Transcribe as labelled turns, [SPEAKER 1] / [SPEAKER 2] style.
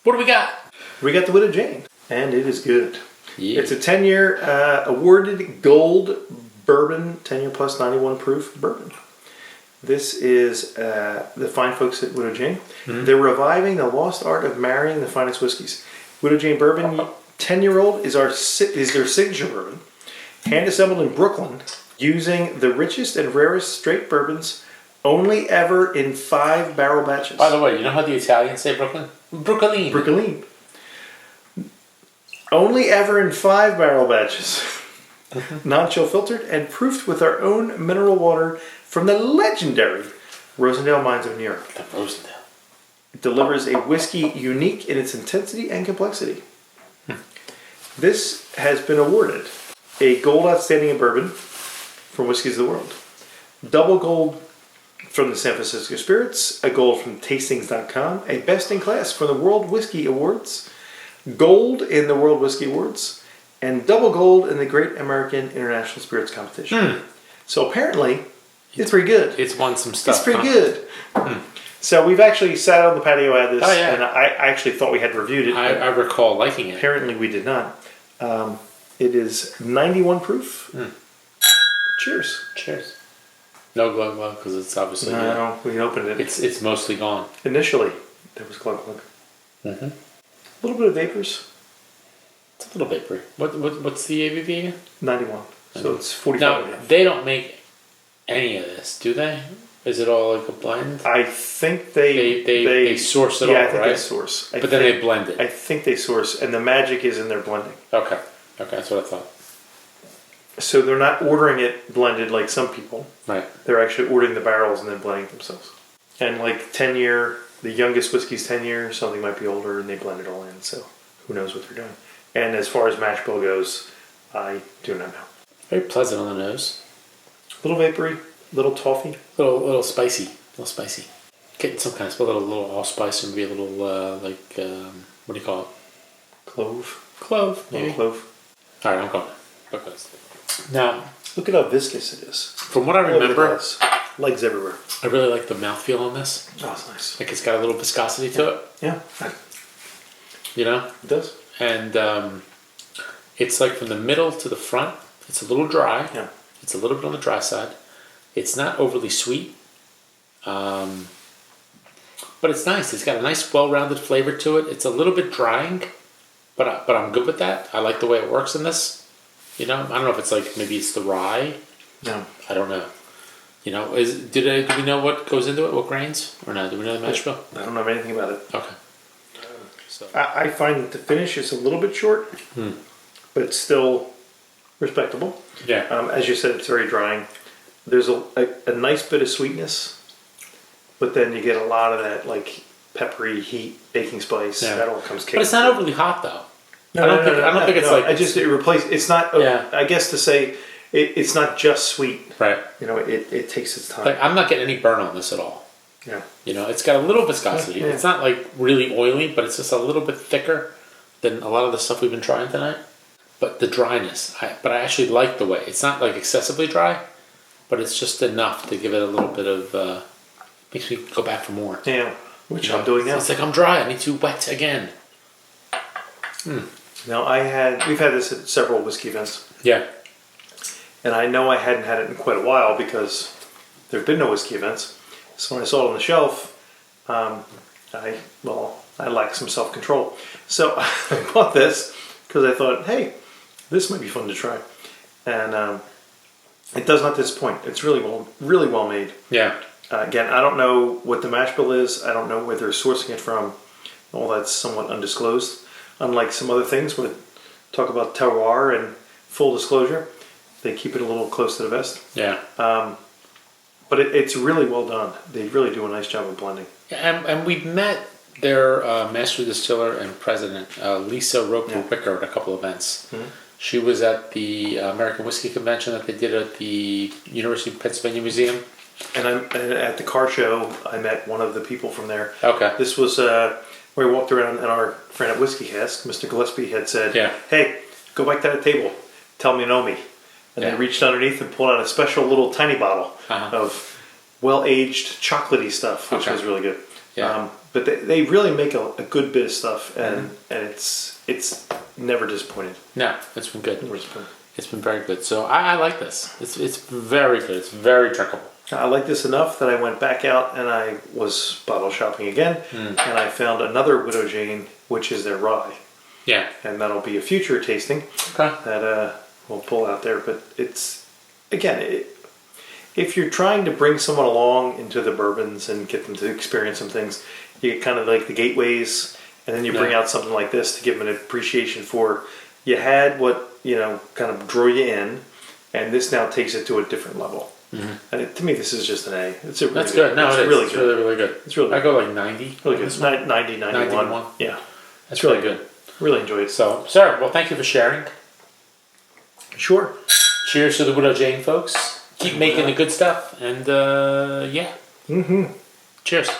[SPEAKER 1] What do we got?
[SPEAKER 2] We got the Widow Jane, and it is good.
[SPEAKER 1] Yeah.
[SPEAKER 2] It's a 10-year awarded gold bourbon, 10-year plus 91 proof bourbon. This is the fine folks at Widow Jane. Mm-hmm. They're reviving the lost art of marrying the finest whiskeys. Widow Jane Bourbon, 10-year-old, is their signature bourbon, hand assembled in Brooklyn, using the richest and rarest straight bourbons, only ever in 5-barrel batches.
[SPEAKER 1] By the way, you know how the Italians say Brooklyn? Brooklyn.
[SPEAKER 2] Brooklyn. Only ever in 5-barrel batches. Non-chill filtered and proofed with our own mineral water from the legendary Rosendale Mines of NY.
[SPEAKER 1] The Rosendale.
[SPEAKER 2] It delivers a whiskey unique in its intensity and complexity. This has been awarded a gold outstanding in bourbon from Whiskeys of the World, double gold from the San Francisco Spirits, a gold from Tastings.com, a best in class from the World Whiskey Awards, gold in the World Whiskey Awards, and double gold in the Great American International Spirits Competition. So apparently, it's pretty good.
[SPEAKER 1] It's won some stuff.
[SPEAKER 2] It's pretty good. So we've actually sat on the patio at this, and I actually thought we had reviewed it.
[SPEAKER 1] I recall liking it.
[SPEAKER 2] Apparently we did not. It is 91 proof. Cheers.
[SPEAKER 1] Cheers. No glug because it's obviously...
[SPEAKER 2] No, we opened it.
[SPEAKER 1] It's mostly gone.
[SPEAKER 2] Initially, there was glug. A little bit of vapors.
[SPEAKER 1] It's a little vapory. What's the ABV again?
[SPEAKER 2] 91. So it's 45.
[SPEAKER 1] Now, they don't make any of this, do they? Is it all like a blend?
[SPEAKER 2] I think they
[SPEAKER 1] source it all,
[SPEAKER 2] right? Yeah, I think
[SPEAKER 1] right?
[SPEAKER 2] they source.
[SPEAKER 1] Then they blend it.
[SPEAKER 2] I think they source, and the magic is in their blending.
[SPEAKER 1] Okay, that's what I thought.
[SPEAKER 2] So they're not ordering it blended like some people.
[SPEAKER 1] Right.
[SPEAKER 2] They're actually ordering the barrels and then blending it themselves. And like 10-year, the youngest whiskey's 10 years, something might be older, and they blend it all in. So who knows what they're doing. And as far as mash bill goes, I do not know.
[SPEAKER 1] Very pleasant on the nose.
[SPEAKER 2] A little vapory, little toffee.
[SPEAKER 1] Little spicy. Getting some kind of a little allspice and maybe a little what do you call it?
[SPEAKER 2] Clove.
[SPEAKER 1] Maybe.
[SPEAKER 2] Clove.
[SPEAKER 1] All right, I'm going. Now,
[SPEAKER 2] look at how viscous it is.
[SPEAKER 1] From what I remember,
[SPEAKER 2] legs everywhere.
[SPEAKER 1] I really like the mouthfeel on this.
[SPEAKER 2] Oh, it's nice.
[SPEAKER 1] Like it's got a little viscosity to it.
[SPEAKER 2] Yeah.
[SPEAKER 1] You know?
[SPEAKER 2] It does.
[SPEAKER 1] And it's like from the middle to the front, it's a little dry.
[SPEAKER 2] Yeah.
[SPEAKER 1] It's a little bit on the dry side. It's not overly sweet. But it's nice. It's got a nice, well-rounded flavor to it. It's a little bit drying, but I'm good with that. I like the way it works in this. You know, I don't know if it's like maybe it's the rye.
[SPEAKER 2] No,
[SPEAKER 1] I don't know. You know, do we know what goes into it? What grains or no? Do we know the mash bill?
[SPEAKER 2] I don't know anything about it.
[SPEAKER 1] Okay. So
[SPEAKER 2] I find that the finish is a little bit short, but it's still respectable.
[SPEAKER 1] Yeah.
[SPEAKER 2] As you said, it's very drying. There's a nice bit of sweetness, but then you get a lot of that like peppery heat, baking spice. Yeah. That all comes kicking.
[SPEAKER 1] But it's not overly hot though.
[SPEAKER 2] I don't think it's like. It's not.
[SPEAKER 1] Yeah.
[SPEAKER 2] I guess to say it's not just sweet.
[SPEAKER 1] Right.
[SPEAKER 2] You know, it takes its time.
[SPEAKER 1] Like I'm not getting any burn on this at all.
[SPEAKER 2] Yeah.
[SPEAKER 1] You know, it's got a little viscosity. Yeah. It's not like really oily, but it's just a little bit thicker than a lot of the stuff we've been trying tonight. But the dryness, I actually like the way it's not like excessively dry, but it's just enough to give it a little bit of makes me go back for more.
[SPEAKER 2] Yeah. Which I'm doing now.
[SPEAKER 1] It's like I'm dry. I need to wet again.
[SPEAKER 2] Now we've had this at several whiskey events.
[SPEAKER 1] Yeah.
[SPEAKER 2] And I know I hadn't had it in quite a while because there have been no whiskey events. So when I saw it on the shelf, I lack some self-control. So I bought this because I thought, hey, this might be fun to try. And it does not disappoint. It's really well made.
[SPEAKER 1] Yeah.
[SPEAKER 2] Again, I don't know what the mash bill is. I don't know where they're sourcing it from. All that's somewhat undisclosed. Unlike some other things, when talk about terroir and full disclosure, they keep it a little close to the vest.
[SPEAKER 1] Yeah.
[SPEAKER 2] But it's really well done. They really do a nice job of blending.
[SPEAKER 1] And we met their master distiller and president, Lisa Roper-Wicker, at a couple events. Mm-hmm. She was at the American Whiskey Convention that they did at the University of Pennsylvania Museum.
[SPEAKER 2] And at the car show, I met one of the people from there.
[SPEAKER 1] Okay.
[SPEAKER 2] This was where we walked around, and our friend at Whiskey Cask, Mr. Gillespie, had said, hey, go back to that table. Tell me you know me. And they reached underneath and pulled out a special little tiny bottle of well-aged chocolatey stuff, which was really good.
[SPEAKER 1] Yeah.
[SPEAKER 2] But they really make a good bit of stuff, and it's never disappointed.
[SPEAKER 1] No, it's been good.
[SPEAKER 2] Never disappointed.
[SPEAKER 1] It's been very good. So I like this. It's very good. It's very drinkable.
[SPEAKER 2] I like this enough that I went back out and I was bottle shopping again, and I found another Widow Jane, which is their rye.
[SPEAKER 1] Yeah.
[SPEAKER 2] And that'll be a future tasting that we'll pull out there. But it's, again, if you're trying to bring someone along into the bourbons and get them to experience some things, you get kind of like the gateways, and then you bring out something like this to give them an appreciation for, you had what, kind of drew you in, and this now takes it to a different level. And to me, this is just an A. It's a really
[SPEAKER 1] That's good. No, it's
[SPEAKER 2] really
[SPEAKER 1] good.
[SPEAKER 2] good.
[SPEAKER 1] It's really good.
[SPEAKER 2] It's really good.
[SPEAKER 1] I go like 90.
[SPEAKER 2] Really good. 90, 91. Yeah.
[SPEAKER 1] That's really good.
[SPEAKER 2] Really enjoy it.
[SPEAKER 1] So, sir, well, thank you for sharing.
[SPEAKER 2] Sure.
[SPEAKER 1] Cheers to the Widow Jane, folks. Keep making the good stuff, and yeah. Cheers.